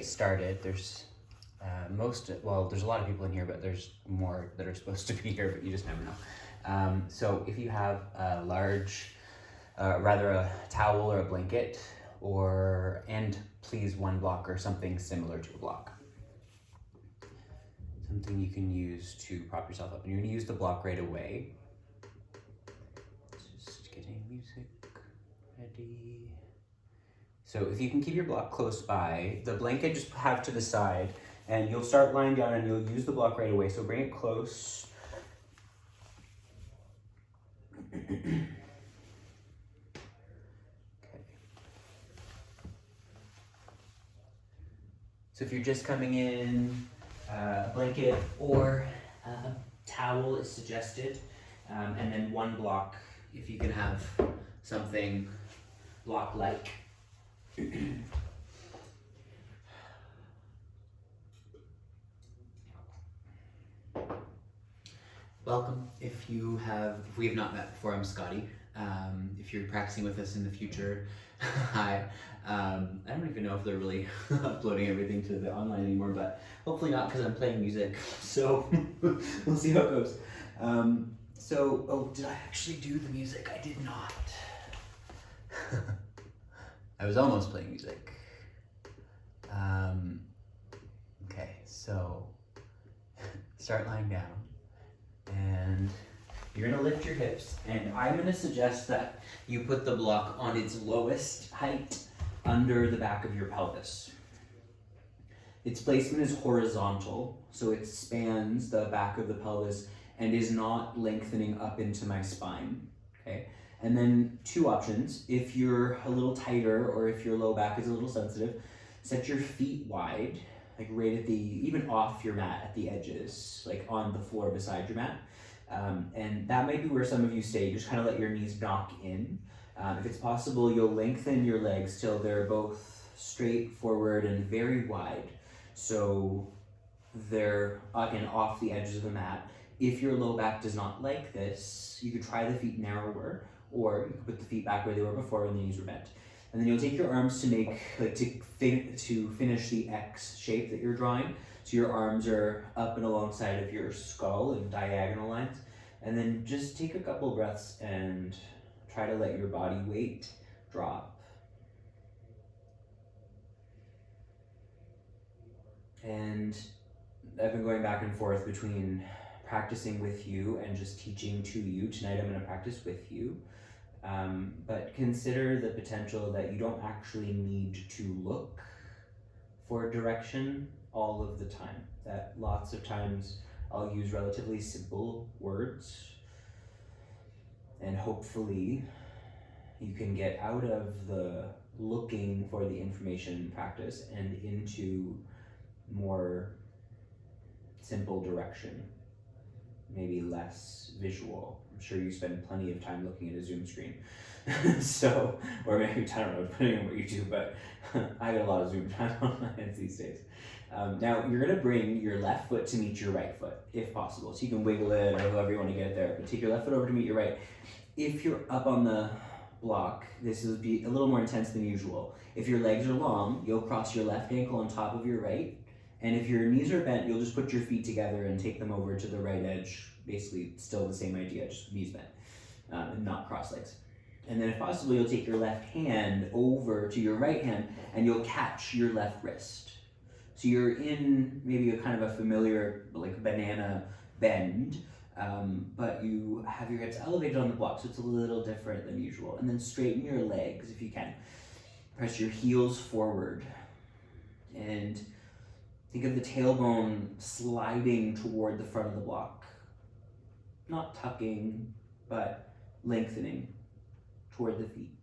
get started, there's there's a lot of people in here, but there's more that are supposed to be here, but you just never know. So if you have a large, rather a towel or a blanket, and please one block or something similar to a block. Something you can use to prop yourself up. And you're gonna use the block right away. Just getting music ready. So if you can keep your block close by, the blanket just have to the side, and you'll start lying down and you'll use the block right away. So bring it close. Okay. So if you're just coming in, a blanket or a towel is suggested, and then one block if you can have something block-like. Welcome. If we have not met before, I'm Scotty. If you're practicing with us in the future, hi. I don't even know if they're really uploading everything to the online anymore, but hopefully not, because I'm playing music. So we'll see how it goes. Did I actually do the music? I did not. I was almost playing music. Okay, so start lying down. And you're gonna lift your hips, and I'm gonna suggest that you put the block on its lowest height under the back of your pelvis. Its placement is horizontal, so it spans the back of the pelvis and is not lengthening up into my spine, okay? And then two options: if you're a little tighter or if your low back is a little sensitive, set your feet wide, like right at even off your mat at the edges, like on the floor beside your mat. And that might be where some of you stay. Just kind of let your knees knock in. If it's possible, you'll lengthen your legs till they're both straight forward and very wide. So they're again off the edges of the mat. If your low back does not like this, you could try the feet narrower, or you could put the feet back where they were before when the knees were bent. And then you'll take your arms to finish the X shape that you're drawing. So your arms are up and alongside of your skull in diagonal lines. And then just take a couple breaths and try to let your body weight drop. And I've been going back and forth between practicing with you and just teaching to you. Tonight I'm going to practice with you. But consider the potential that you don't actually need to look for direction all of the time. That lots of times I'll use relatively simple words, and hopefully you can get out of the looking for the information practice and into more simple direction, maybe less visual. I'm sure you spend plenty of time looking at a Zoom screen. So, or maybe, I don't know, depending on what you do, but I got a lot of Zoom time on my hands these days. Now, you're gonna bring your left foot to meet your right foot, if possible. So you can wiggle it or however you wanna get it there, but take your left foot over to meet your right. If you're up on the block, this will be a little more intense than usual. If your legs are long, you'll cross your left ankle on top of your right. And if your knees are bent, you'll just put your feet together and take them over to the right edge. Basically, still the same idea, just knees bent, and not cross legs. And then if possible, you'll take your left hand over to your right hand and you'll catch your left wrist. So you're in maybe a kind of a familiar like banana bend, but you have your hips elevated on the block, so it's a little different than usual. And then straighten your legs if you can. Press your heels forward and think of the tailbone sliding toward the front of the block. Not tucking, but lengthening toward the feet.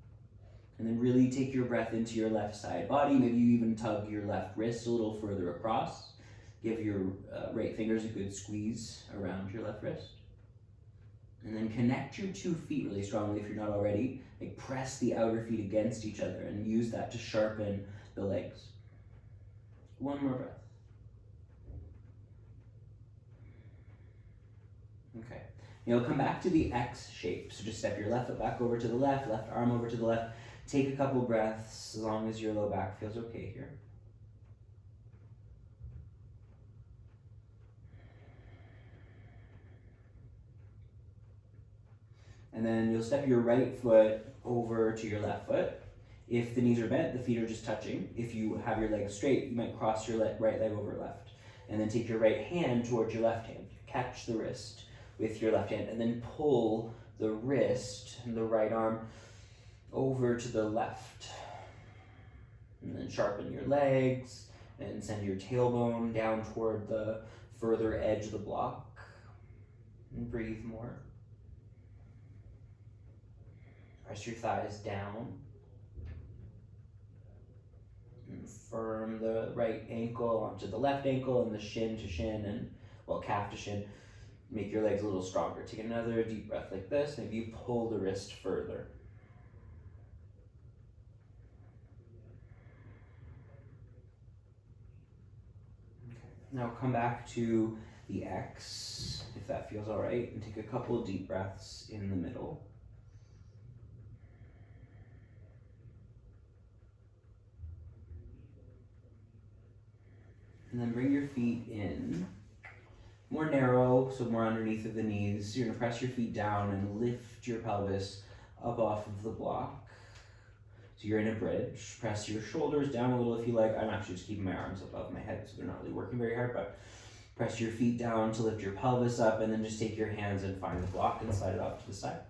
And then really take your breath into your left side body. Maybe you even tug your left wrist a little further across. Give your right fingers a good squeeze around your left wrist. And then connect your 2 feet really strongly if you're not already. Like press the outer feet against each other and use that to sharpen the legs. One more breath. Okay. You'll come back to the X shape. So just step your left foot back over to the left arm over to the left. Take a couple breaths as long as your low back feels okay here. And then you'll step your right foot over to your left foot. If the knees are bent, the feet are just touching. If you have your legs straight, you might cross your right leg over left. And then take your right hand towards your left hand. Catch the wrist with your left hand, and then pull the wrist and the right arm over to the left. And then sharpen your legs and send your tailbone down toward the further edge of the block. And breathe more. Press your thighs down. And firm the right ankle onto the left ankle and the shin to shin and, well, calf to shin. Make your legs a little stronger. Take another deep breath like this. Maybe you pull the wrist further. Okay. Now come back to the X, if that feels all right, and take a couple of deep breaths in the middle. And then bring your feet in. More narrow, so more underneath of the knees. You're gonna press your feet down and lift your pelvis up off of the block. So you're in a bridge. Press your shoulders down a little if you like. I'm actually just keeping my arms above my head, so they're not really working very hard, but press your feet down to lift your pelvis up, and then just take your hands and find the block and slide it off to the side.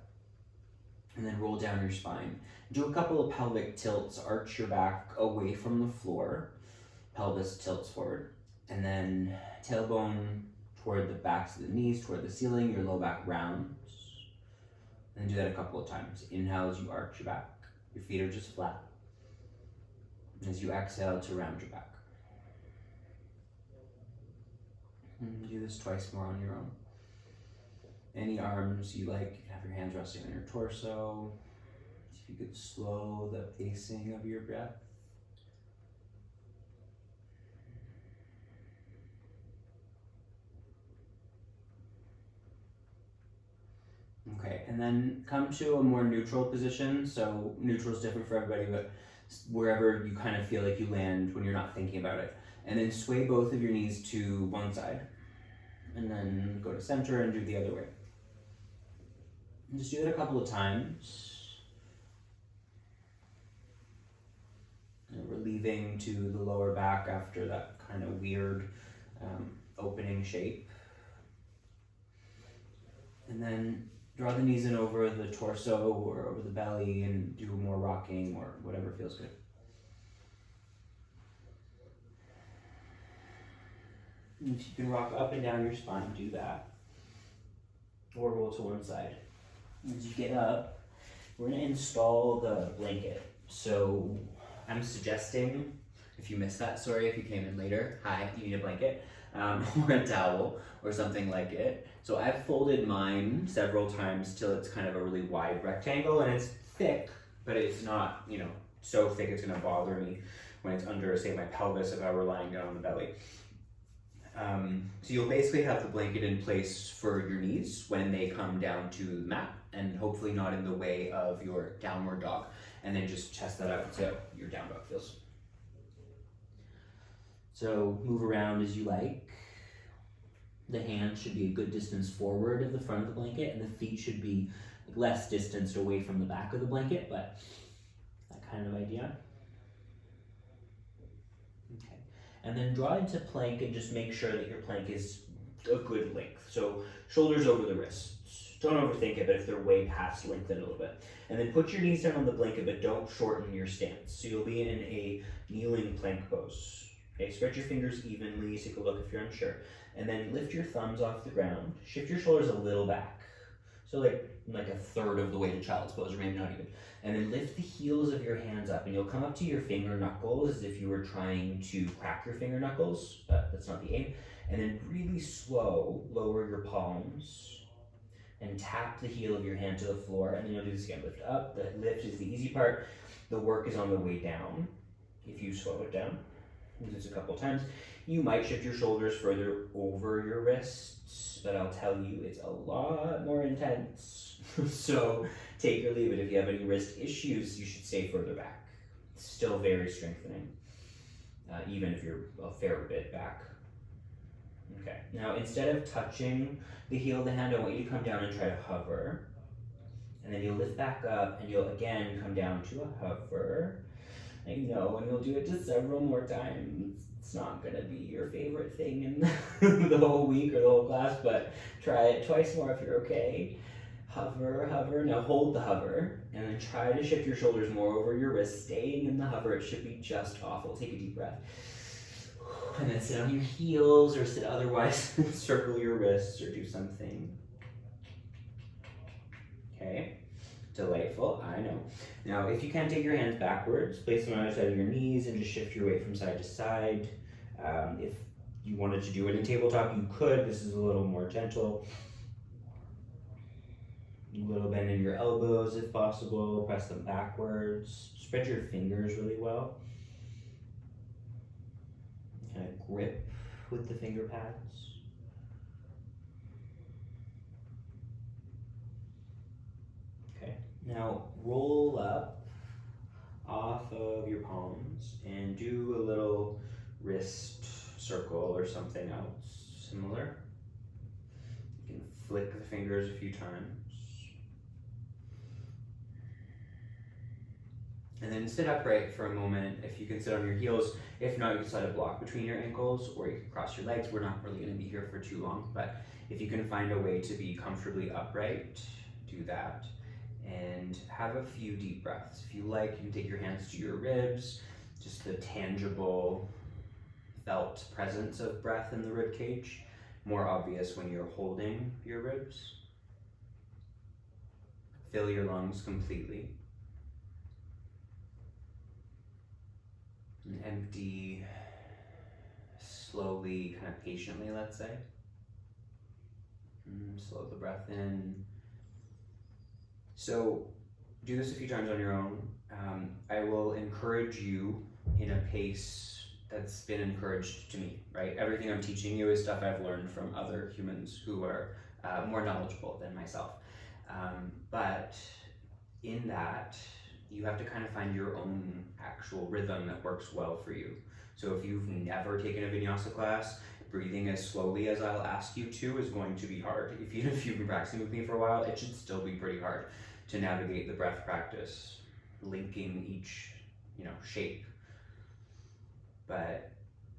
And then roll down your spine. Do a couple of pelvic tilts. Arch your back away from the floor. Pelvis tilts forward. And then tailbone toward the backs of the knees, toward the ceiling, your low back rounds. And do that a couple of times. Inhale as you arch your back. Your feet are just flat. As you exhale to round your back. And do this twice more on your own. Any arms you like, you can have your hands resting on your torso. If you could slow the pacing of your breath. Okay, and then come to a more neutral position. So neutral is different for everybody, but wherever you kind of feel like you land when you're not thinking about it. And then sway both of your knees to one side. And then go to center and do the other way. And just do it a couple of times. And relieving to the lower back after that kind of weird opening shape. And then draw the knees in over the torso or over the belly and do more rocking or whatever feels good. And if you can rock up and down your spine, do that. Or roll to one side. As you get up, we're going to install the blanket. So I'm suggesting, if you missed that, sorry if you came in later, hi, you need a blanket, or a towel, or something like it. So I've folded mine several times till it's kind of a really wide rectangle, and it's thick, but it's not, so thick it's gonna bother me when it's under, say, my pelvis if I were lying down on the belly. So you'll basically have the blanket in place for your knees when they come down to the mat, and hopefully not in the way of your downward dog. And then just test that out so your down dog feels. So move around as you like. The hands should be a good distance forward of the front of the blanket, and the feet should be less distanced away from the back of the blanket, but that kind of idea. Okay, and then draw into plank and just make sure that your plank is a good length. So shoulders over the wrists. Don't overthink it, but if they're way past, lengthen a little bit. And then put your knees down on the blanket, but don't shorten your stance. So you'll be in a kneeling plank pose. Okay, spread your fingers evenly, take a look if you're unsure. And then lift your thumbs off the ground. Shift your shoulders a little back. So like a third of the way to child's pose, or maybe not even. And then lift the heels of your hands up, and you'll come up to your finger knuckles as if you were trying to crack your finger knuckles, but that's not the aim. And then really slow, lower your palms and tap the heel of your hand to the floor, and then you'll do this again. Lift up. The lift is the easy part. The work is on the way down if you slow it down. Do this a couple times. You might shift your shoulders further over your wrists, but I'll tell you it's a lot more intense. So take or leave it. If you have any wrist issues, you should stay further back. It's still very strengthening, even if you're a fair bit back. Okay, now instead of touching the heel of the hand, I want you to come down and try to hover. And then you'll lift back up and you'll again come down to a hover. I know, and you'll do it just several more times. It's not gonna be your favorite thing in the whole week or the whole class, but try it twice more if you're okay. Hover, hover. Now hold the hover, and then try to shift your shoulders more over your wrists. Staying in the hover, it should be just awful. Take a deep breath. And then sit on your heels, or sit otherwise. Circle your wrists, or do something. Okay. Delightful, I know. Now, if you can take your hands backwards, place them on either side of your knees and just shift your weight from side to side. If you wanted to do it in tabletop, you could. This is a little more gentle. A little bend in your elbows if possible. Press them backwards. Spread your fingers really well. Kind of grip with the finger pads. Now roll up off of your palms and do a little wrist circle or something else similar. You can flick the fingers a few times. And then sit upright for a moment. If you can sit on your heels, if not, you can slide a block between your ankles or you can cross your legs. We're not really going to be here for too long, but if you can find a way to be comfortably upright, do that. And have a few deep breaths. If you like, you can take your hands to your ribs, just the tangible, felt presence of breath in the rib cage, more obvious when you're holding your ribs. Fill your lungs completely. And empty slowly, kind of patiently, let's say. Slow the breath in. So do this a few times on your own. I will encourage you in a pace that's been encouraged to me, right? Everything I'm teaching you is stuff I've learned from other humans who are more knowledgeable than myself. But in that, you have to kind of find your own actual rhythm that works well for you. So if you've never taken a vinyasa class, breathing as slowly as I'll ask you to is going to be hard. Even if you've been practicing with me for a while, it should still be pretty hard to navigate the breath practice, linking each, shape. But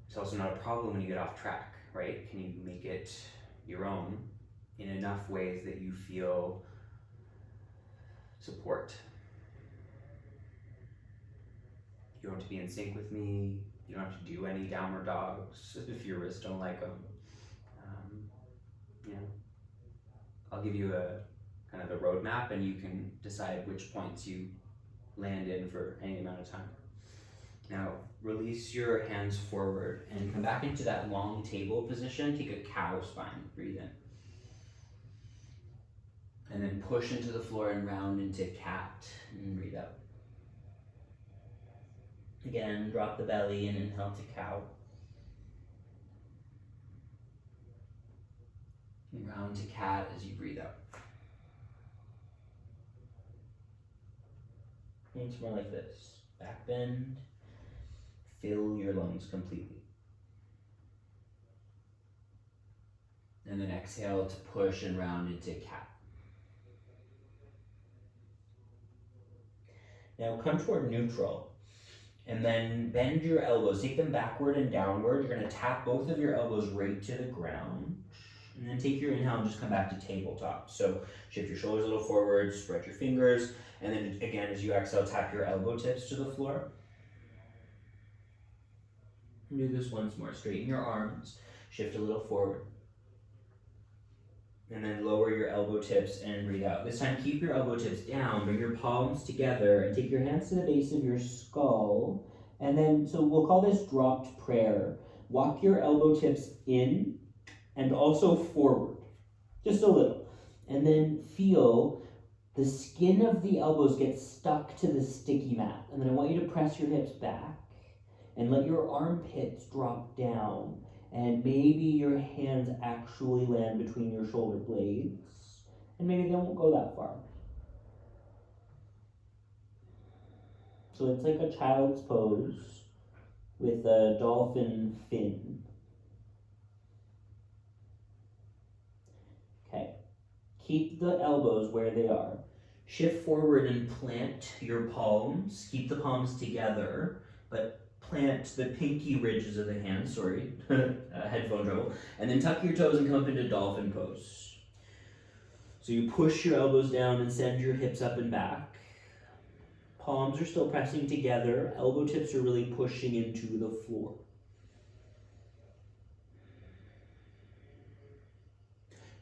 it's also not a problem when you get off track, right? Can you make it your own in enough ways that you feel support? You don't have to be in sync with me. You don't have to do any downward dogs if your wrists don't like them. I'll give you a kind of the roadmap and you can decide which points you land in for any amount of time. Now, release your hands forward and come back into that long table position. Take a cow spine, breathe in. And then push into the floor and round into cat and breathe out. Again, drop the belly and inhale to cow. And round to cat as you breathe out. Once more like this. Back bend. Fill your lungs completely. And then exhale to push and round into cat. Now come toward neutral. And then bend your elbows. Take them backward and downward. You're going to tap both of your elbows right to the ground. And then take your inhale and just come back to tabletop. So shift your shoulders a little forward, spread your fingers, and then again as you exhale, tap your elbow tips to the floor. And do this once more. Straighten your arms, shift a little forward. And then lower your elbow tips and breathe out. This time keep your elbow tips down, bring your palms together, and take your hands to the base of your skull. And then, so we'll call this dropped prayer. Walk your elbow tips in and also forward, just a little. And then feel the skin of the elbows get stuck to the sticky mat. And then I want you to press your hips back and let your armpits drop down. And maybe your hands actually land between your shoulder blades. And maybe they won't go that far. So it's like a child's pose with a dolphin fin. Okay. Keep the elbows where they are. Shift forward and plant your palms. Keep the palms together, but plant the pinky ridges of the hands, sorry, headphone trouble. And then tuck your toes and come up into dolphin pose. So you push your elbows down and send your hips up and back. Palms are still pressing together. Elbow tips are really pushing into the floor.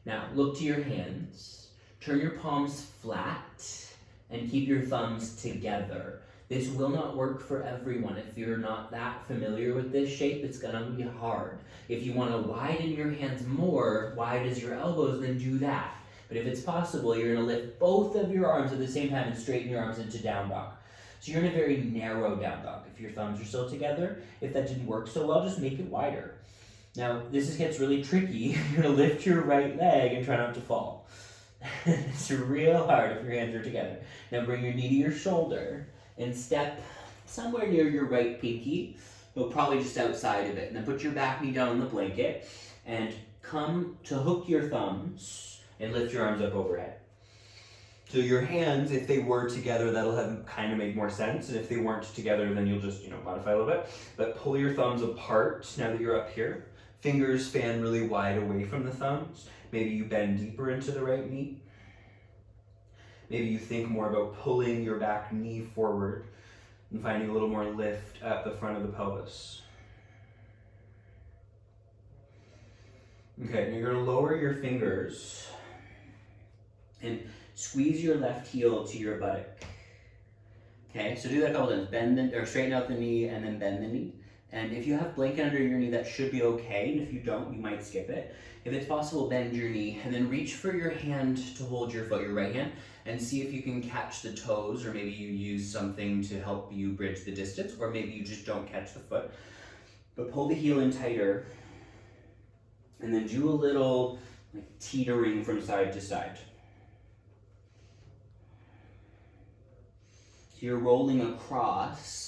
Now, look to your hands. Turn your palms flat and keep your thumbs together. This will not work for everyone. If you're not that familiar with this shape, it's gonna be hard. If you wanna widen your hands more, wide as your elbows, then do that. But if it's possible, you're gonna lift both of your arms at the same time and straighten your arms into down dog. So you're in a very narrow down dog if your thumbs are still together. If that didn't work so well, just make it wider. Now, this gets really tricky. You're gonna lift your right leg and try not to fall. It's real hard if your hands are together. Now bring your knee to your shoulder and step somewhere near your right pinky, but probably just outside of it. And then put your back knee down on the blanket and come to hook your thumbs and lift your arms up overhead. So your hands, if they were together, that'll have kind of make more sense. And if they weren't together, then you'll just, modify a little bit. But pull your thumbs apart now that you're up here. Fingers fan really wide away from the thumbs. Maybe you bend deeper into the right knee. Maybe you think more about pulling your back knee forward and finding a little more lift at the front of the pelvis. Okay, now you're gonna lower your fingers and squeeze your left heel to your buttock. Okay, so do that a couple times. Straighten out the knee and then bend the knee. And if you have blanket under your knee, that should be okay. And if you don't, you might skip it. If it's possible, bend your knee and then reach for your hand to hold your foot, your right hand, and see if you can catch the toes, or maybe you use something to help you bridge the distance, or maybe you just don't catch the foot. But pull the heel in tighter and then do a little teetering from side to side. So you're rolling across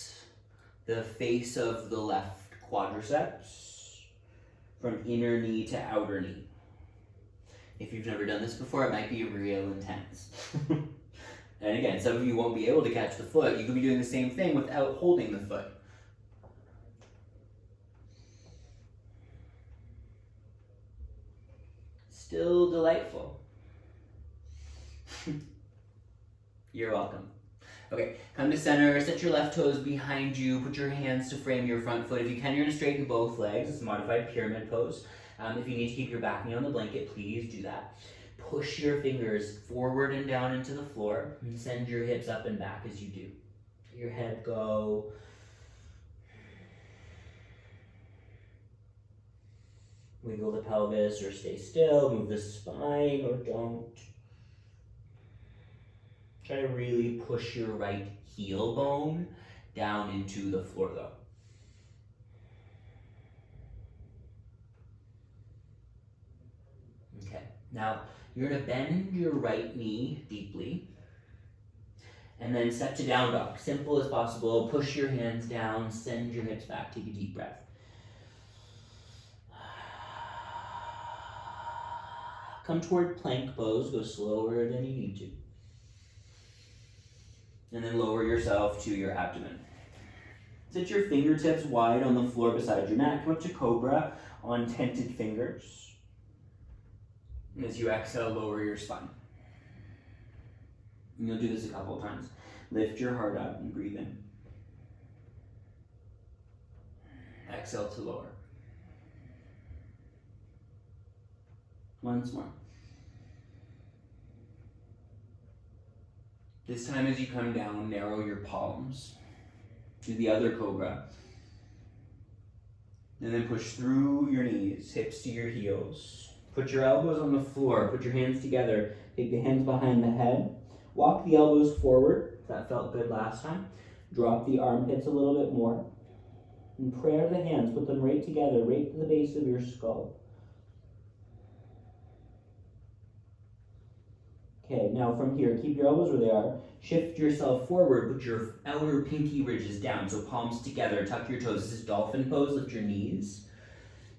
the face of the left quadriceps from inner knee to outer knee. If you've never done this before, it might be real intense. And again, some of you won't be able to catch the foot. You could be doing the same thing without holding the foot. Still delightful. You're welcome. Okay, come to center, set your left toes behind you, put your hands to frame your front foot. If you can, you're gonna straighten both legs. It's a modified pyramid pose. If you need to keep your back knee on the blanket, please do that. Push your fingers forward and down into the floor and send your hips up and back as you do. Let your head go. Wiggle the pelvis or stay still, move the spine or don't. Try to really push your right heel bone down into the floor though. Okay, now you're gonna bend your right knee deeply and then step to down dog. Simple as possible. Push your hands down, send your hips back, take a deep breath. Come toward plank pose, go slower than you need to. And then lower yourself to your abdomen. Sit your fingertips wide on the floor beside your mat. Come up to cobra on tented fingers. And as you exhale, lower your spine. And you'll do this a couple of times. Lift your heart up and breathe in. Exhale to lower. Once more. This time as you come down, narrow your palms. Do the other cobra. And then push through your knees, hips to your heels. Put your elbows on the floor, put your hands together. Take the hands behind the head. Walk the elbows forward. That felt good last time. Drop the armpits a little bit more. And prayer the hands, put them right together, right to the base of your skull. Okay, now from here, keep your elbows where they are. Shift yourself forward, put your outer pinky ridges down, so palms together, tuck your toes. This is dolphin pose, lift your knees.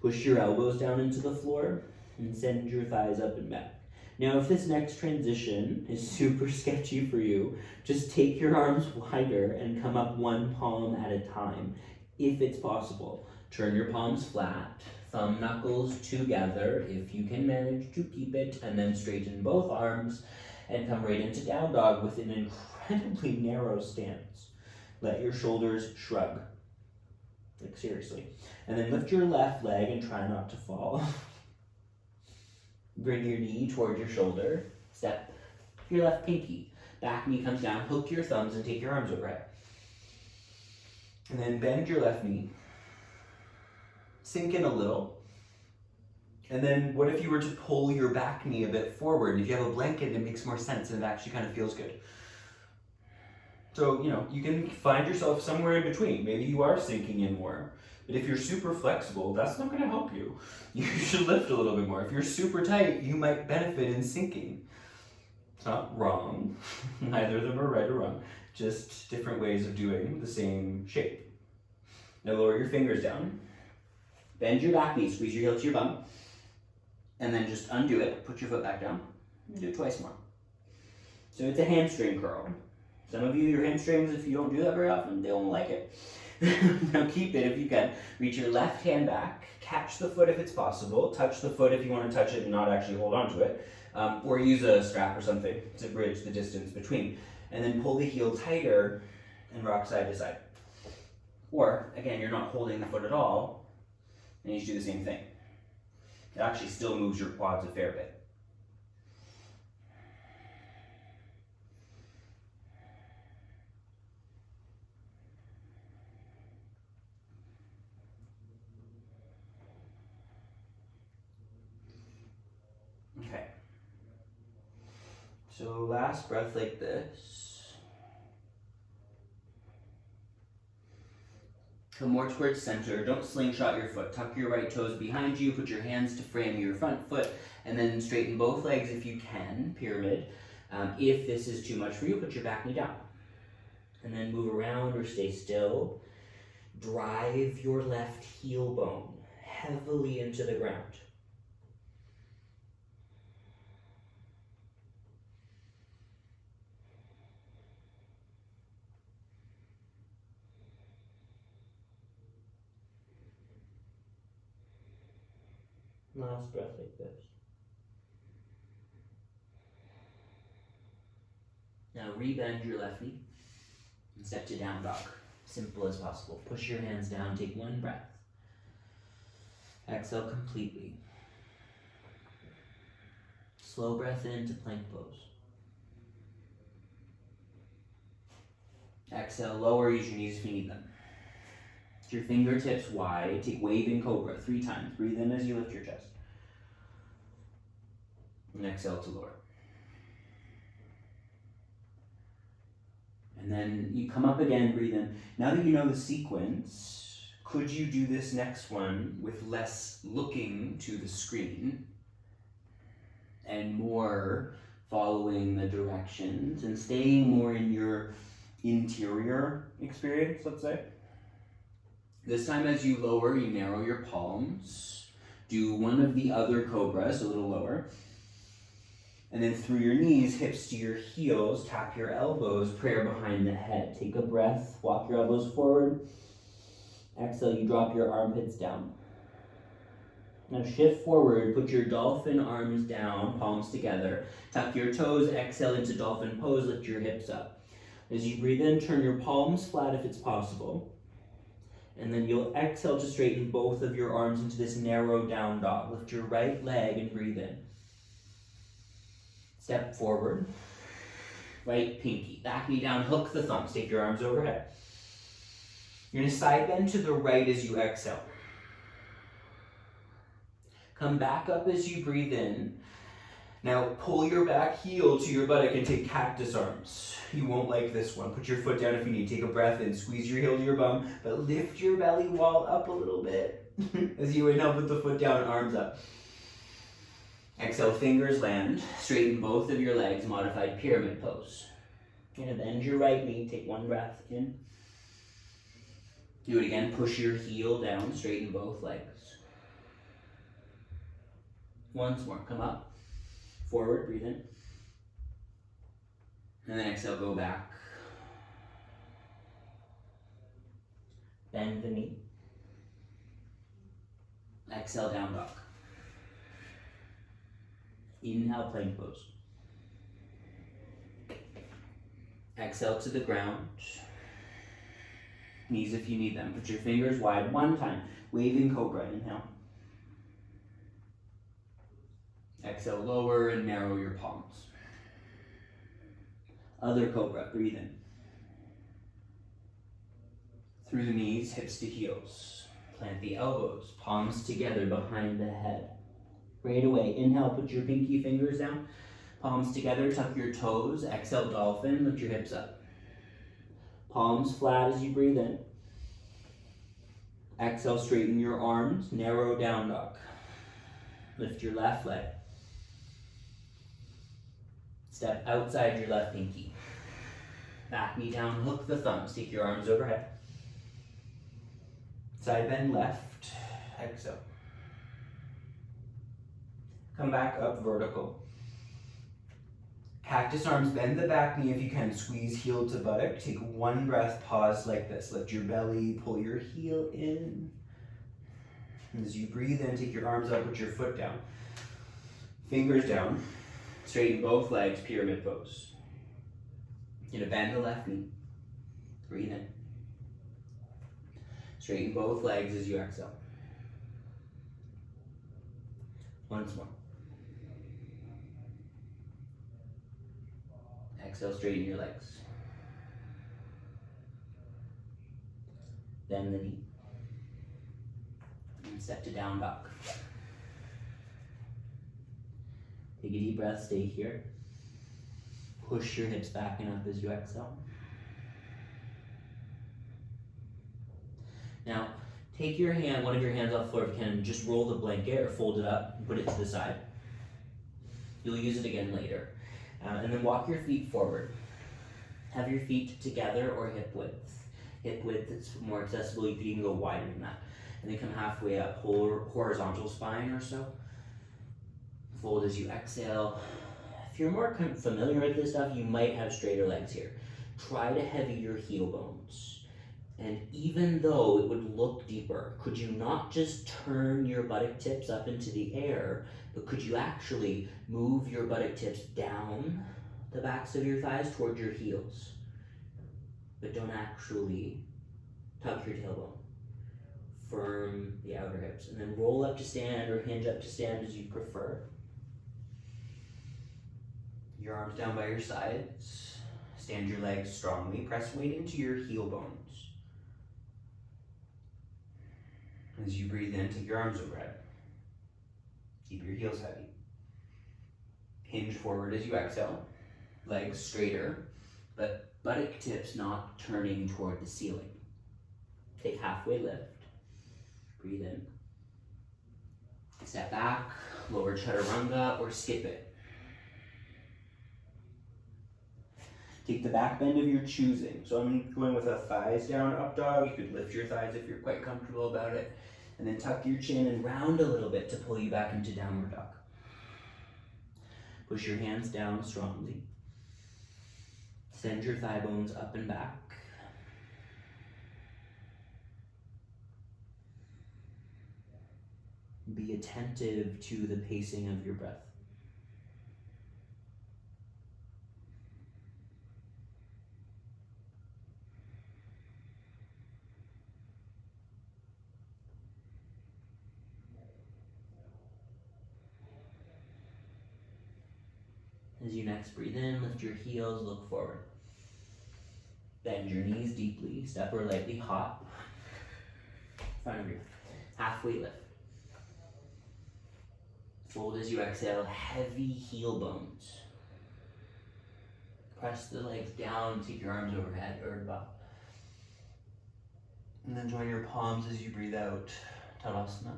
Push your elbows down into the floor and send your thighs up and back. Now, if this next transition is super sketchy for you, just take your arms wider and come up one palm at a time, if it's possible. Turn your palms flat, thumb knuckles together, if you can manage to keep it, and then straighten both arms and come right into down dog with an incredibly narrow stance. Let your shoulders shrug, like seriously. And then lift your left leg and try not to fall. Bring your knee toward your shoulder. Step your left pinky. Back knee comes down. Hook your thumbs and take your arms overhead. And then bend your left knee. Sink in a little. And then what if you were to pull your back knee a bit forward? If you have a blanket, it makes more sense and it actually kind of feels good. So, you can find yourself somewhere in between. Maybe you are sinking in more. But if you're super flexible, that's not going to help you. You should lift a little bit more. If you're super tight, you might benefit in sinking. It's not wrong. Neither of them are right or wrong. Just different ways of doing the same shape. Now lower your fingers down. Bend your back knee, squeeze your heel to your bum. And then just undo it. Put your foot back down. And do it twice more. So it's a hamstring curl. Some of you, your hamstrings, if you don't do that very often, they won't like it. Now keep it if you can. Reach your left hand back, catch the foot if it's possible, touch the foot if you want to touch it and not actually hold on to it, or use a strap or something to bridge the distance between. And then pull the heel tighter and rock side to side. Or, again, you're not holding the foot at all, and you just do the same thing. It actually still moves your quads a fair bit. Okay. So last breath like this. Come more towards center. Don't slingshot your foot. Tuck your right toes behind you. Put your hands to frame your front foot. And then straighten both legs if you can. Pyramid. If this is too much for you, put your back knee down. And then move around or stay still. Drive your left heel bone heavily into the ground. Last breath like this. Now rebend your left knee and step to down dog. Simple as possible. Push your hands down, take one breath. Exhale completely. Slow breath into plank pose. Exhale, lower, use your knees if you need them. Your fingertips wide, take waving cobra 3 times. Breathe in as you lift your chest. And exhale to lower. And then you come up again, breathe in. Now that you know the sequence, could you do this next one with less looking to the screen and more following the directions and staying more in your interior experience, let's say? This time as you lower, you narrow your palms. Do one of the other cobras a little lower. And then through your knees, hips to your heels, tap your elbows, prayer behind the head. Take a breath, walk your elbows forward. Exhale, you drop your armpits down. Now shift forward, put your dolphin arms down, palms together. Tuck your toes, exhale into dolphin pose, lift your hips up. As you breathe in, turn your palms flat if it's possible. And then you'll exhale to straighten both of your arms into this narrow down dog. Lift your right leg and breathe in. Step forward. Right pinky. Back knee down, hook the thumbs. Take your arms overhead. You're going to side bend to the right as you exhale. Come back up as you breathe in. Now pull your back heel to your buttock and take cactus arms. You won't like this one. Put your foot down if you need. Take a breath in. Squeeze your heel to your bum, but lift your belly wall up a little bit. As you inhale, put the foot down, arms up. Exhale, fingers land. Straighten both of your legs, modified pyramid pose. And bend your right knee. Take one breath in. Do it again. Push your heel down. Straighten both legs. Once more. Come up. forward, breathe in. And then exhale, go back. Bend the knee. Exhale, down dog. Inhale, plank pose. Exhale to the ground. Knees if you need them. Put your fingers wide one time. Waving cobra, inhale. Exhale, lower and narrow your palms. Other cobra, breathe in. Through the knees, hips to heels. Plant the elbows, palms together behind the head. Right away, inhale, put your pinky fingers down. Palms together, tuck your toes. Exhale, dolphin, lift your hips up. Palms flat as you breathe in. Exhale, straighten your arms, narrow down dog. Lift your left leg. Step outside your left pinky. Back knee down, hook the thumbs, take your arms overhead. Side bend left, exhale. Come back up vertical. Cactus arms, bend the back knee if you can, squeeze heel to buttock. Take one breath, pause like this. Lift your belly, pull your heel in. And as you breathe in, take your arms up, put your foot down. Fingers down. Straighten both legs, pyramid pose. You're gonna bend the left knee. Breathe in. Straighten both legs as you exhale. Once more. Exhale, straighten your legs. Bend the knee. And step to down dog. Take a deep breath, stay here. Push your hips back and up as you exhale. Now, take your hand, one of your hands off the floor if you can, and just roll the blanket or fold it up and put it to the side. You'll use it again later. And then walk your feet forward. Have your feet together or hip width. Hip width is more accessible, you could even go wider than that. And then come halfway up, horizontal spine or so. Fold as you exhale. If you're more familiar with this stuff, you might have straighter legs here. Try to heavy your heel bones. And even though it would look deeper, could you not just turn your buttock tips up into the air, but could you actually move your buttock tips down the backs of your thighs toward your heels? But don't actually tuck your tailbone. Firm the outer hips. And then roll up to stand or hinge up to stand as you prefer. Your arms down by your sides. Stand your legs strongly. Press weight into your heel bones. As you breathe in, take your arms overhead. Keep your heels heavy. Hinge forward as you exhale. Legs straighter, but buttock tips not turning toward the ceiling. Take halfway lift. Breathe in. Step back, lower chaturanga or skip it. Take the back bend of your choosing. So I'm going with a thighs down up dog. You could lift your thighs if you're quite comfortable about it. And then tuck your chin and round a little bit to pull you back into downward dog. Push your hands down strongly. Send your thigh bones up and back. Be attentive to the pacing of your breath. As you next breathe in, lift your heels, look forward. Bend your knees deeply, step or lightly hop. Front of you. Halfway lift. Fold as you exhale, heavy heel bones. Press the legs down, take your arms overhead, Urdhva. And then join your palms as you breathe out, Tadasana.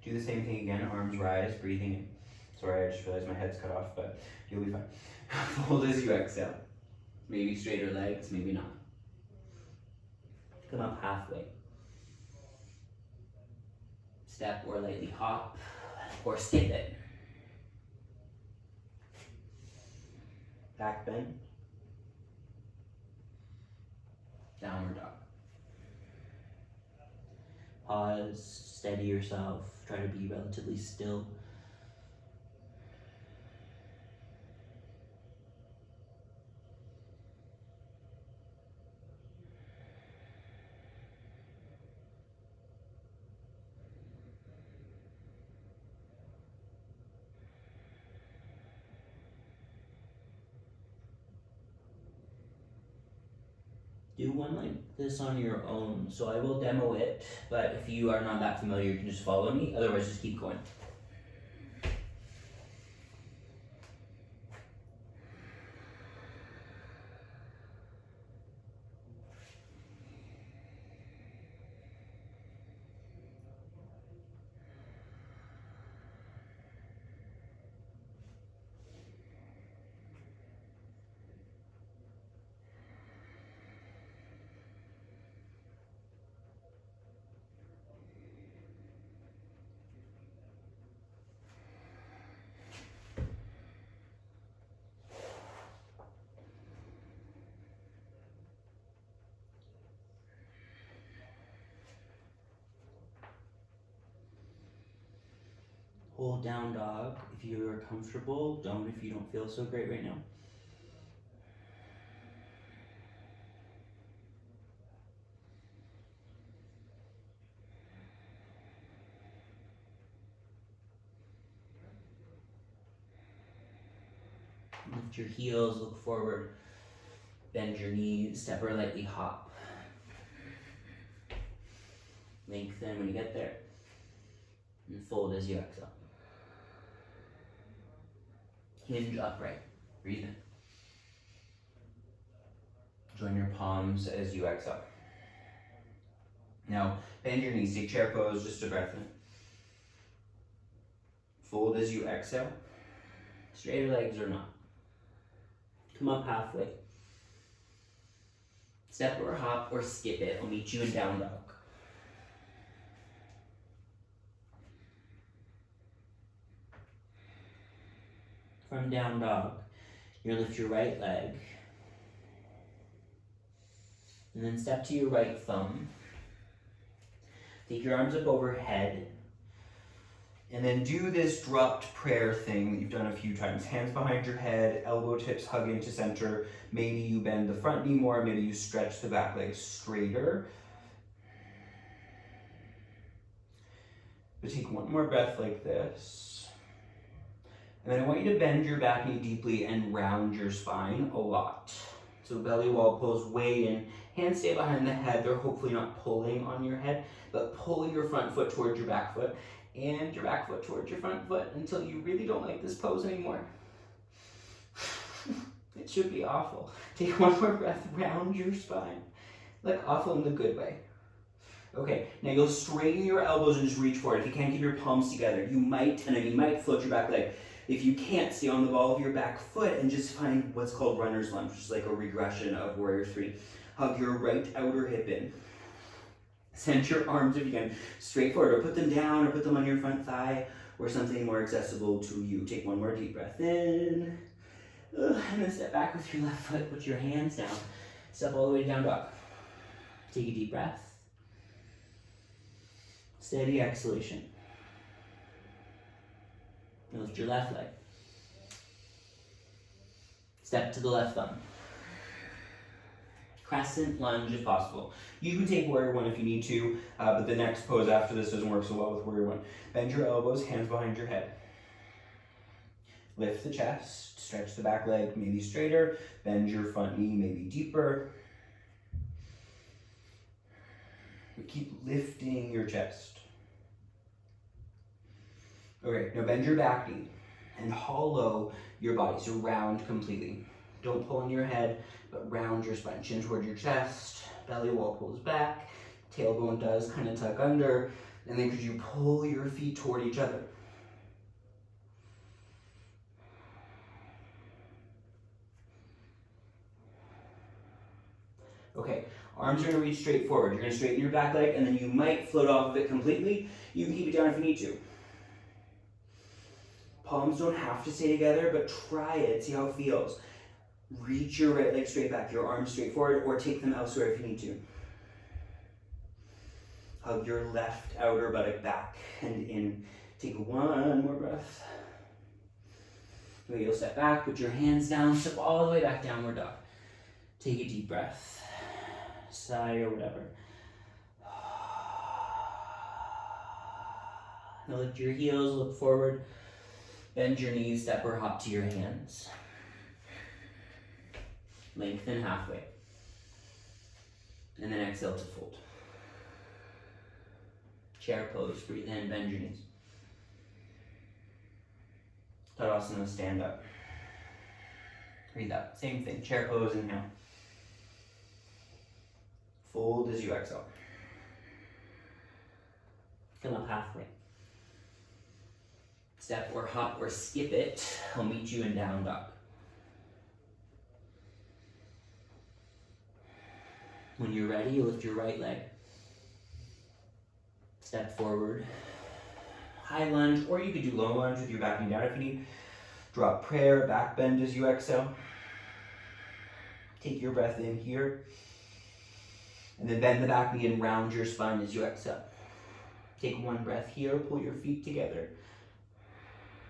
Do the same thing again, arms rise, breathing in. Sorry, I just realized my head's cut off, but you'll be fine. Fold as you exhale. Maybe straighter legs, maybe not. Come up halfway. Step or lightly hop, or skip it. Back bend. Downward dog. Pause, steady yourself, try to be relatively still. Do one like this on your own. So I will demo it, but if you are not that familiar, you can just follow me. Otherwise, just keep going. Hold down dog if you're comfortable. Don't if you don't feel so great right now. Lift your heels, look forward. Bend your knees, step or lightly hop. Lengthen when you get there. And fold as you exhale. Hinge upright. Breathe in. Join your palms as you exhale. Now, bend your knees, take chair pose, just a breath in. Fold as you exhale. Straighter legs or not. Come up halfway. Step or hop or skip it. I'll meet you in down dog. From down dog, you're gonna lift your right leg. And then step to your right thumb. Take your arms up overhead. And then do this dropped prayer thing that you've done a few times. Hands behind your head, elbow tips hug into center. Maybe you bend the front knee more, maybe you stretch the back leg straighter. But take one more breath like this. And then I want you to bend your back knee deeply and round your spine a lot. So belly wall pulls way in. Hands stay behind the head. They're hopefully not pulling on your head, but pull your front foot towards your back foot and your back foot towards your front foot until you really don't like this pose anymore. It should be awful. Take one more breath, round your spine. Like awful in the good way. Okay, now you'll straighten your elbows and just reach forward. If you can't keep your palms together, you might float your back leg. If you can't, stay on the ball of your back foot and just find what's called runner's lunge, which is like a regression of warrior 3. Hug your right outer hip in. Send your arms, if you can, straight forward, or put them down, or put them on your front thigh, or something more accessible to you. Take one more deep breath in, and then step back with your left foot, put your hands down, step all the way down dog. Take a deep breath. Steady exhalation. Lift your left leg. Step to the left thumb. Crescent lunge if possible. You can take warrior 1 if you need to, but the next pose after this doesn't work so well with warrior 1. Bend your elbows, hands behind your head. Lift the chest, stretch the back leg maybe straighter, bend your front knee maybe deeper. But keep lifting your chest. Okay, now bend your back knee and hollow your body, so round completely. Don't pull on your head, but round your spine. Chin toward your chest, belly wall pulls back, tailbone does kind of tuck under, and then could you pull your feet toward each other? Okay, arms are gonna reach straight forward. You're gonna straighten your back leg, and then you might float off of it completely. You can keep it down if you need to. Palms don't have to stay together, but try it, see how it feels. Reach your right leg straight back, your arms straight forward, or take them elsewhere if you need to. Hug your left outer buttock back and in. Take one more breath. You'll step back, put your hands down, step all the way back, downward dog. Take a deep breath. Sigh or whatever. Now lift your heels, look forward, bend your knees, step or hop to your hands. Lengthen halfway. And then exhale to fold. Chair pose, breathe in, bend your knees. Tadasana, stand up. Breathe out, same thing, chair pose, inhale. Fold as you exhale. Come up halfway. Step or hop or skip it. I'll meet you in down dog. When you're ready, you lift your right leg. Step forward. High lunge, or you could do low lunge with your back knee down if you need. Drop prayer, back bend as you exhale. Take your breath in here. And then bend the back knee and round your spine as you exhale. Take one breath here, pull your feet together.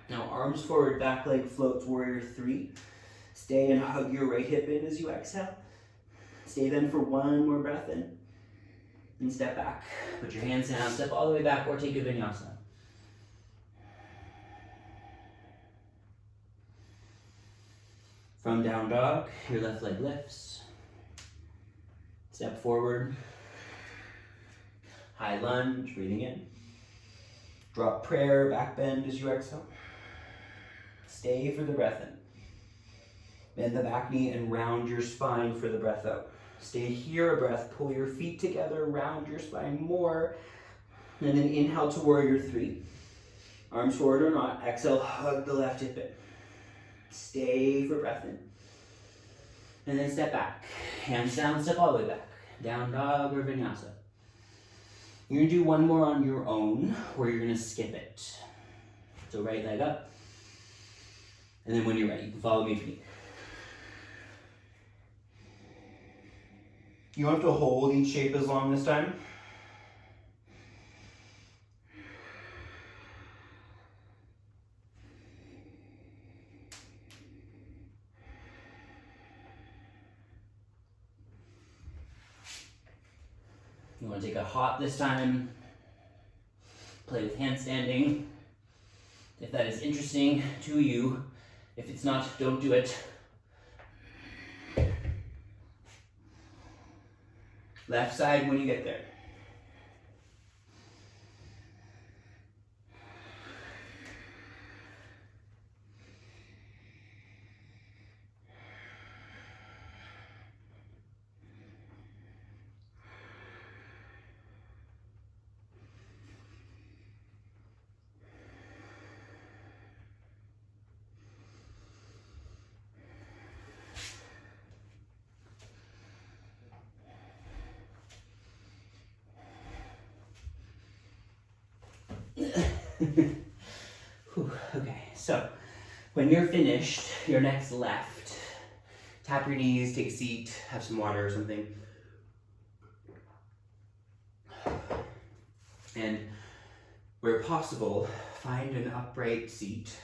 Now arms forward, back leg floats, warrior three. Stay and hug your right hip in as you exhale. Stay then for one more breath in. And step back. Put your hands down, step all the way back, or take a vinyasa. From down dog, your left leg lifts. Step forward. High lunge, breathing in. Drop prayer, back bend as you exhale. Stay for the breath in. Bend the back knee and round your spine for the breath out. Stay here a breath, pull your feet together, round your spine more. And then inhale to warrior three. Arms forward or not, exhale, hug the left hip in. Stay for breath in. And then step back. Hands down, step all the way back. Down dog or vinyasa. You're gonna do one more on your own, or you're gonna skip it. So right leg up. And then when you're ready, you can follow me if you need. You don't have to hold each shape as long this time. You want to take a hop this time. Play with handstanding. If that is interesting to you. If it's not, don't do it. Left side when you get there. Okay, so when you're finished, your next left, tap your knees, take a seat, have some water or something. And where possible, find an upright seat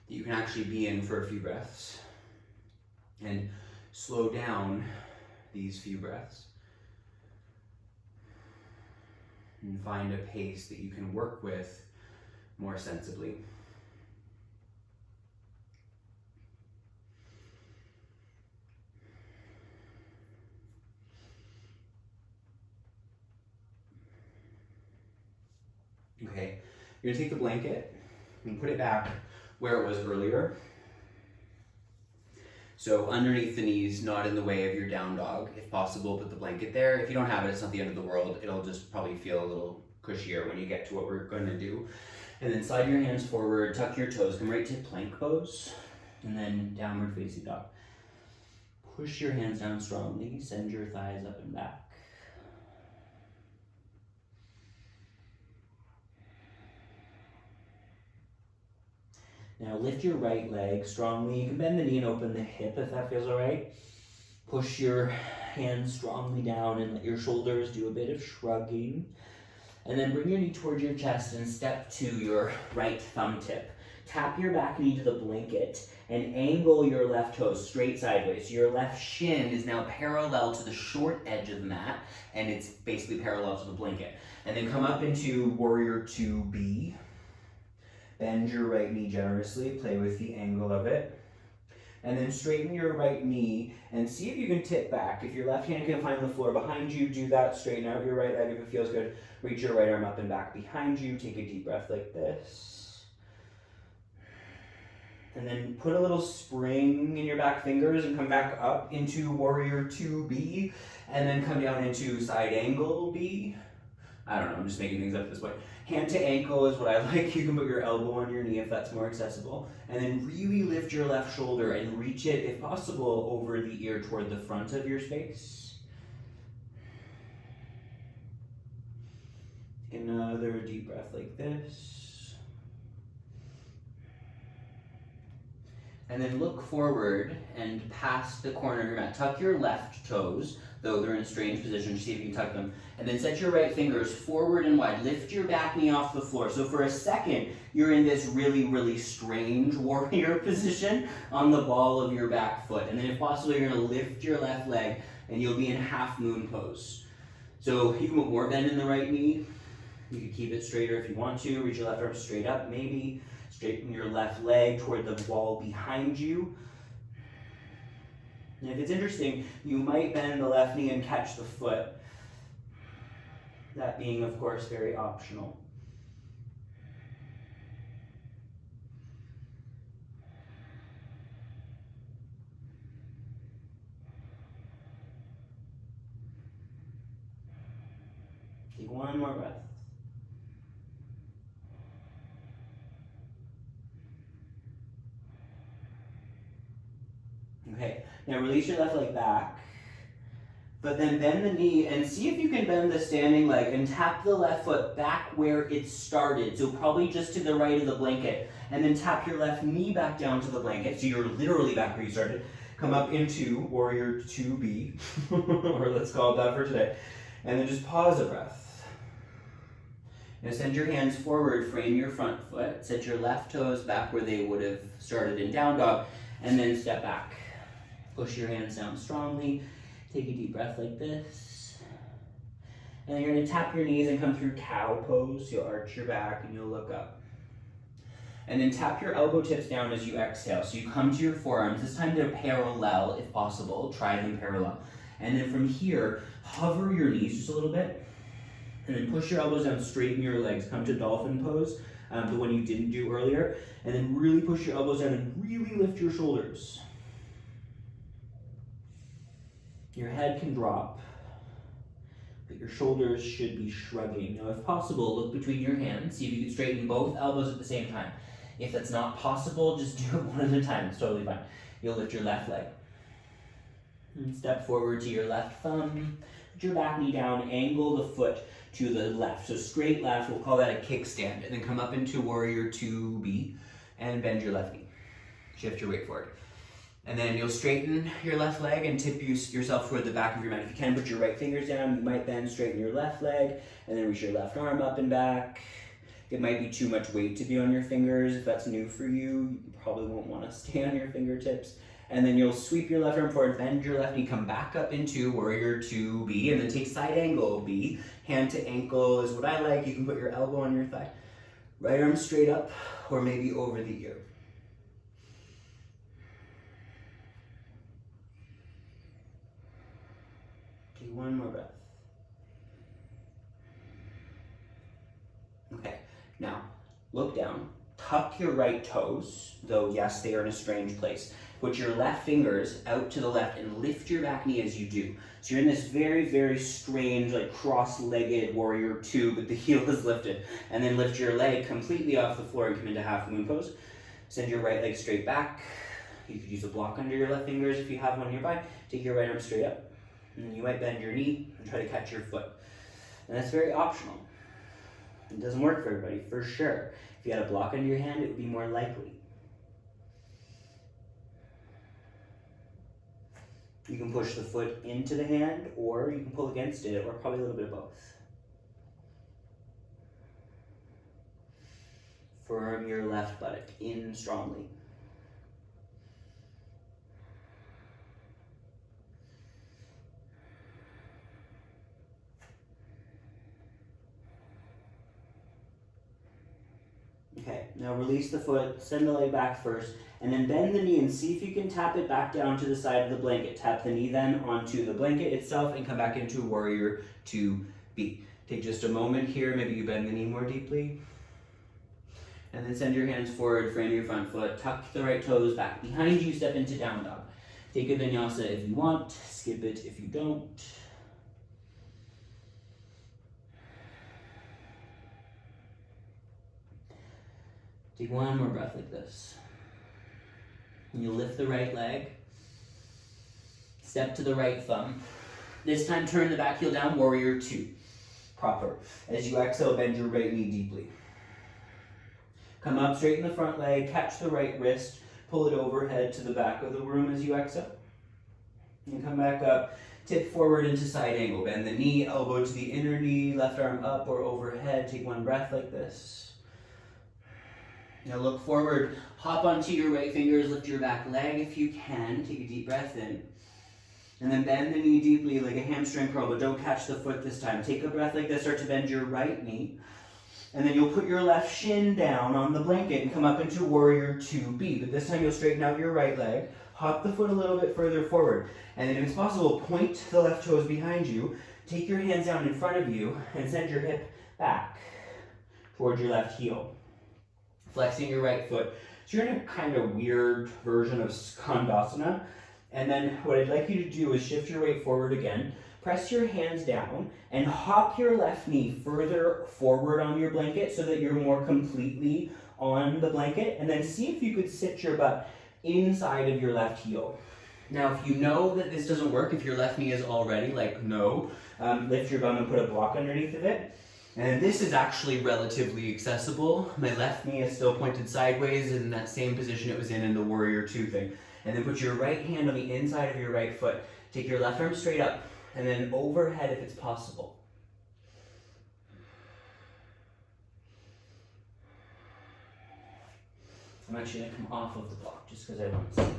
that you can actually be in for a few breaths. And slow down these few breaths. And find a pace that you can work with more sensibly. Okay, you're gonna take the blanket and put it back where it was earlier. So underneath the knees, not in the way of your down dog. If possible, put the blanket there. If you don't have it, it's not the end of the world. It'll just probably feel a little cushier when you get to what we're gonna do. And then slide your hands forward, tuck your toes, come right to plank pose, and then downward facing dog. Push your hands down strongly, send your thighs up and back. Now lift your right leg strongly. You can bend the knee and open the hip if that feels all right. Push your hands strongly down and let your shoulders do a bit of shrugging. And then bring your knee towards your chest and step to your right thumb tip. Tap your back knee to the blanket and angle your left toes straight sideways. So your left shin is now parallel to the short edge of the mat, and it's basically parallel to the blanket. And then come up into Warrior 2B. Bend your right knee generously, play with the angle of it. And then straighten your right knee and see if you can tip back. If your left hand can find the floor behind you, do that. Straighten out your right leg if it feels good. Reach your right arm up and back behind you. Take a deep breath like this. And then put a little spring in your back fingers and come back up into Warrior 2B. And then come down into Side Angle B. I don't know, I'm just making things up at this point. Hand to ankle is what I like. You can put your elbow on your knee if that's more accessible. And then really lift your left shoulder and reach it, if possible, over the ear toward the front of your space. Take another deep breath like this. And then look forward and past the corner of your mat. Tuck your left toes, though they're in a strange position. See if you can tuck them. And then set your right fingers forward and wide. Lift your back knee off the floor. So for a second, you're in this really, really strange warrior position on the ball of your back foot. And then if possible, you're gonna lift your left leg and you'll be in half moon pose. So you can put more bend in the right knee. You can keep it straighter if you want to. Reach your left arm straight up, maybe. Straighten your left leg toward the wall behind you. And if it's interesting, you might bend the left knee and catch the foot. That being, of course, very optional. Take one more breath. Okay, now release your left leg back, but then bend the knee and see if you can bend the standing leg and tap the left foot back where it started, so probably just to the right of the blanket, and then tap your left knee back down to the blanket, so you're literally back where you started. Come up into Warrior 2B, or let's call it that for today, and then just pause a breath. Now send your hands forward, frame your front foot, set your left toes back where they would have started in down dog, and then step back. Push your hands down strongly. Take a deep breath like this. And then you're gonna tap your knees and come through cow pose. You'll arch your back and you'll look up. And then tap your elbow tips down as you exhale. So you come to your forearms. This time they're parallel if possible. Try them parallel. And then from here, hover your knees just a little bit. And then push your elbows down, straighten your legs. Come to dolphin pose, the one you didn't do earlier. And then really push your elbows down and really lift your shoulders. Your head can drop, but your shoulders should be shrugging. Now, if possible, look between your hands. See if you can straighten both elbows at the same time. If that's not possible, just do it one at a time. It's totally fine. You'll lift your left leg. And step forward to your left thumb. Put your back knee down. Angle the foot to the left. So straight left, we'll call that a kickstand. And then come up into Warrior 2B and bend your left knee. Shift your weight forward. And then you'll straighten your left leg and tip yourself toward the back of your mat. If you can, put your right fingers down. You might then straighten your left leg and then reach your left arm up and back. It might be too much weight to be on your fingers. If that's new for you, you probably won't want to stay on your fingertips. And then you'll sweep your left arm forward, bend your left knee, come back up into Warrior 2B, and then take Side Angle B. Hand to ankle is what I like. You can put your elbow on your thigh. Right arm straight up, or maybe over the ear. Take one more breath. Okay, now look down. Tuck your right toes, though yes, they are in a strange place. Put your left fingers out to the left and lift your back knee as you do. So you're in this very, very strange, like cross-legged Warrior 2, but the heel is lifted. And then lift your leg completely off the floor and come into half moon pose. Send your right leg straight back. You could use a block under your left fingers if you have one nearby. Take your right arm straight up. And then you might bend your knee and try to catch your foot. And that's very optional. It doesn't work for everybody, for sure. If you had a block under your hand, it would be more likely. You can push the foot into the hand, or you can pull against it, or probably a little bit of both. Firm your left buttock in strongly. Okay, now release the foot, send the leg back first, and then bend the knee and see if you can tap it back down to the side of the blanket. Tap the knee then onto the blanket itself and come back into warrior 2B. Take just a moment here, maybe you bend the knee more deeply. And then send your hands forward, frame your front foot, tuck the right toes back behind you, step into down dog. Take a vinyasa if you want, skip it if you don't. Take one more breath like this. And you'll lift the right leg, step to the right thumb. This time turn the back heel down, warrior 2. Proper. As you exhale, bend your right knee deeply. Come up, straighten the front leg, catch the right wrist, pull it overhead to the back of the room as you exhale. And come back up, tip forward into side angle. Bend the knee, elbow to the inner knee, left arm up or overhead. Take one breath like this. Now look forward, hop onto your right fingers, lift your back leg if you can. Take a deep breath in. And then bend the knee deeply like a hamstring curl, but don't catch the foot this time. Take a breath like this, start to bend your right knee. And then you'll put your left shin down on the blanket and come up into warrior 2B. But this time you'll straighten out your right leg, hop the foot a little bit further forward. And then if it's possible, point the left toes behind you, take your hands down in front of you, and send your hip back towards your left heel. Flexing your right foot. So you're in a kind of weird version of Skandasana. And then what I'd like you to do is shift your weight forward again. Press your hands down and hop your left knee further forward on your blanket so that you're more completely on the blanket. And then see if you could sit your butt inside of your left heel. Now, if you know that this doesn't work, if your left knee is already like no, lift your bum and put a block underneath of it. And this is actually relatively accessible. My left knee is still pointed sideways in that same position it was in the warrior 2 thing. And then put your right hand on the inside of your right foot. Take your left arm straight up and then overhead if it's possible. I'm actually going to come off of the block just because I want to see.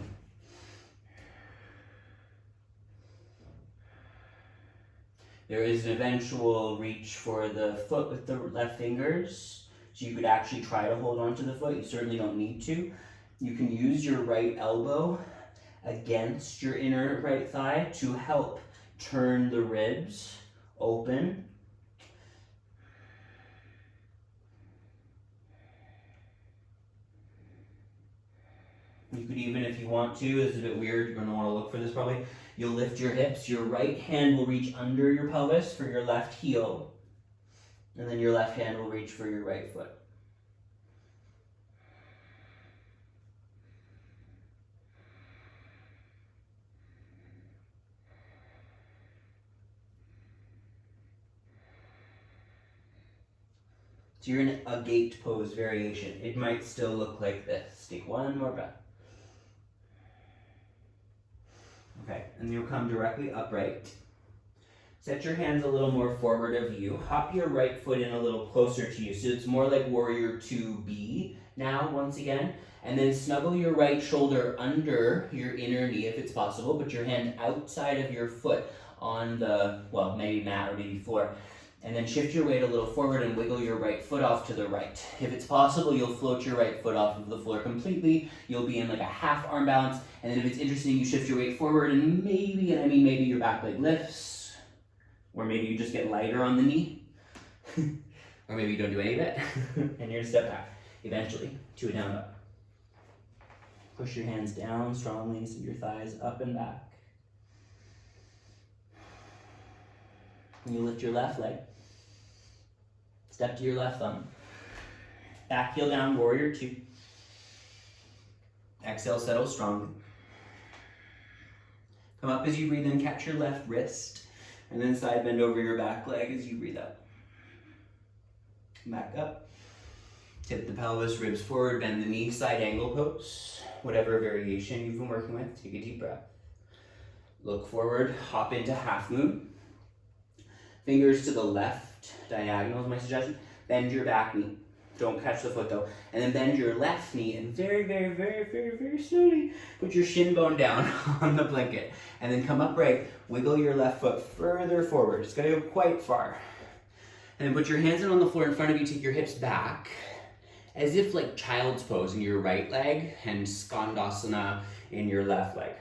There is an eventual reach for the foot with the left fingers. So you could actually try to hold on to the foot. You certainly don't need to. You can use your right elbow against your inner right thigh to help turn the ribs open. You could even, if you want to, this is a bit weird, you're going to want to look for this probably, you'll lift your hips, your right hand will reach under your pelvis for your left heel, and then your left hand will reach for your right foot. So you're in a gate pose variation. It might still look like this. Take one more breath. Okay, and you'll come directly upright. Set your hands a little more forward of you. Hop your right foot in a little closer to you. So it's more like warrior 2B now, once again. And then snuggle your right shoulder under your inner knee if it's possible. Put your hand outside of your foot on the, well, maybe mat or maybe floor. And then shift your weight a little forward and wiggle your right foot off to the right. If it's possible, you'll float your right foot off of the floor completely. You'll be in like a half arm balance. And then if it's interesting, you shift your weight forward and maybe, and I mean maybe your back leg lifts. Or maybe you just get lighter on the knee. Or maybe you don't do any of it. And you're gonna step back, eventually, to a down dog. Push your hands down strongly, send your thighs up and back. And you lift your left leg. Step to your left thumb. Back heel down, warrior 2. Exhale, settle strongly. Come up as you breathe in, catch your left wrist. And then side bend over your back leg as you breathe out. Back up. Tip the pelvis, ribs forward, bend the knee, side angle pose. Whatever variation you've been working with, take a deep breath. Look forward, hop into half moon. Fingers to the left, diagonal is my suggestion. Bend your back knee. Don't catch the foot though. And then bend your left knee and very, very, very, very, very slowly put your shin bone down on the blanket. And then come upright, wiggle your left foot further forward. It's gonna go quite far. And then put your hands on the floor in front of you, take your hips back, as if like child's pose in your right leg and skandasana in your left leg.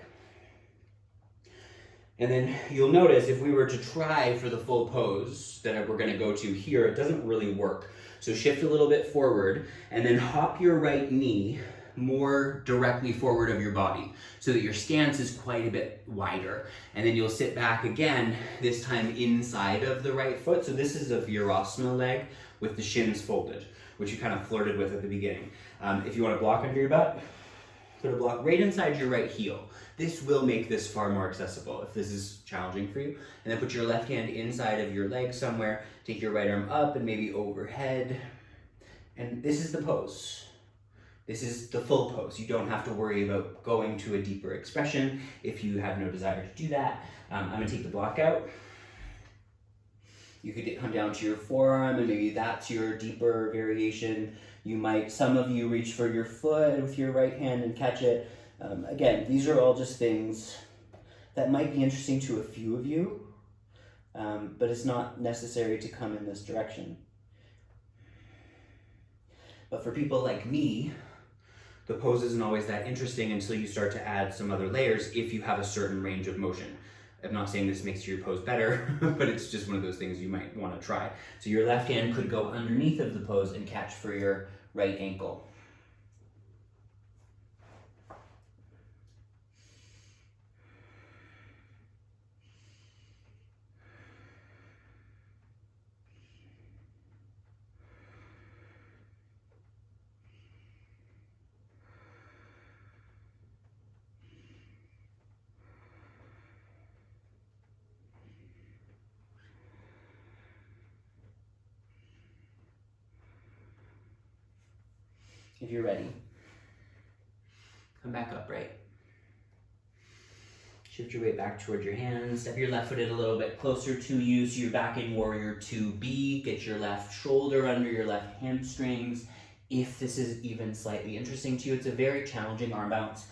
And then you'll notice if we were to try for the full pose that we're gonna go to here, it doesn't really work. So shift a little bit forward and then hop your right knee more directly forward of your body so that your stance is quite a bit wider. And then you'll sit back again, this time inside of the right foot. So this is a virasana leg with the shins folded, which you kind of flirted with at the beginning. If you want to block under your butt, put a block right inside your right heel. This will make this far more accessible if this is challenging for you. And then put your left hand inside of your leg somewhere, take your right arm up and maybe overhead. And this is the pose. This is the full pose. You don't have to worry about going to a deeper expression if you have no desire to do that. I'm gonna take the block out. You could come down to your forearm and maybe that's your deeper variation. You might, some of you reach for your foot with your right hand and catch it. Again, these are all just things that might be interesting to a few of you, but it's not necessary to come in this direction. But for people like me, the pose isn't always that interesting until you start to add some other layers if you have a certain range of motion. I'm not saying this makes your pose better, but it's just one of those things you might want to try. So your left hand could go underneath of the pose and catch for your right ankle. If you're ready, come back upright. Shift your weight back towards your hands. Step your left foot in a little bit closer to you so you're back in warrior 2B. Get your left shoulder under your left hamstrings. If this is even slightly interesting to you, it's a very challenging arm bounce.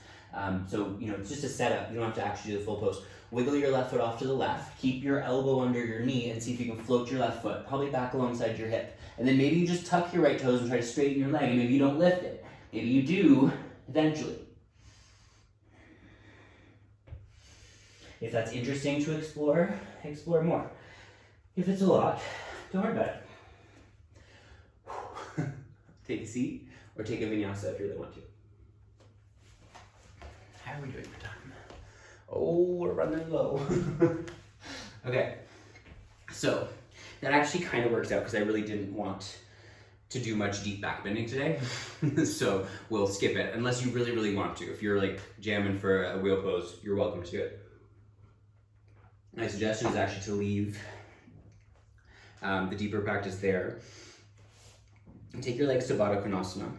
So, it's just a setup. You don't have to actually do the full pose. Wiggle your left foot off to the left. Keep your elbow under your knee and see if you can float your left foot, probably back alongside your hip. And then maybe you just tuck your right toes and try to straighten your leg, and maybe you don't lift it. Maybe you do eventually. If that's interesting to explore, explore more. If it's a lot, don't worry about it. Take a seat or take a vinyasa if you really want to. How are we doing for time? Oh, we're running low. Okay, so that actually kind of works out because I really didn't want to do much deep back bending today. So we'll skip it unless you really, really want to. If you're like jamming for a wheel pose, you're welcome to do it. My suggestion is actually to leave the deeper practice there. And take your legs to Baddha Konasana.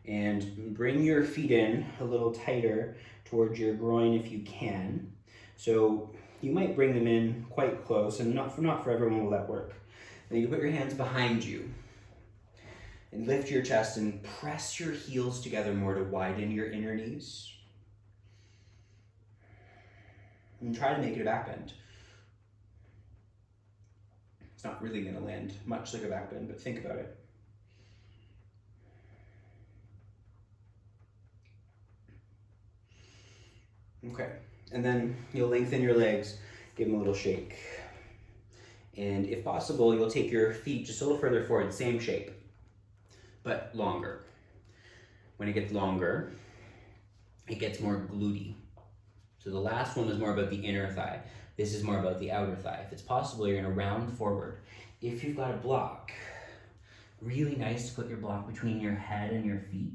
And bring your feet in a little tighter towards your groin if you can. So you might bring them in quite close, and not for everyone will that work. Then you put your hands behind you and lift your chest and press your heels together more to widen your inner knees. And try to make it a back bend. It's not really going to land much like a back bend, but think about it. Okay, and then you'll lengthen your legs, give them a little shake. And if possible, you'll take your feet just a little further forward, same shape, but longer. When it gets longer, it gets more glutey. So the last one was more about the inner thigh. This is more about the outer thigh. If it's possible, you're gonna round forward. If you've got a block, really nice to put your block between your head and your feet.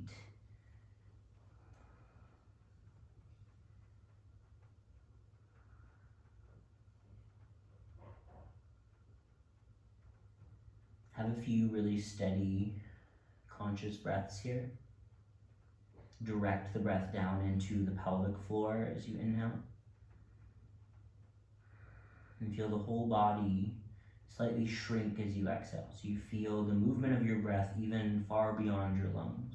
Have a few really steady, conscious breaths here. direct the breath down into the pelvic floor as you inhale. And feel the whole body slightly shrink as you exhale. So you feel the movement of your breath even far beyond your lungs.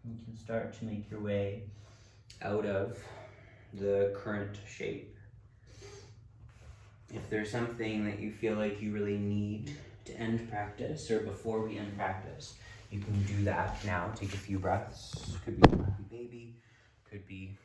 You can start to make your way out of the current shape. If there's something that you feel like you really need to end practice, or before we end practice, you can do that now. Take a few breaths. Could be a happy baby, could be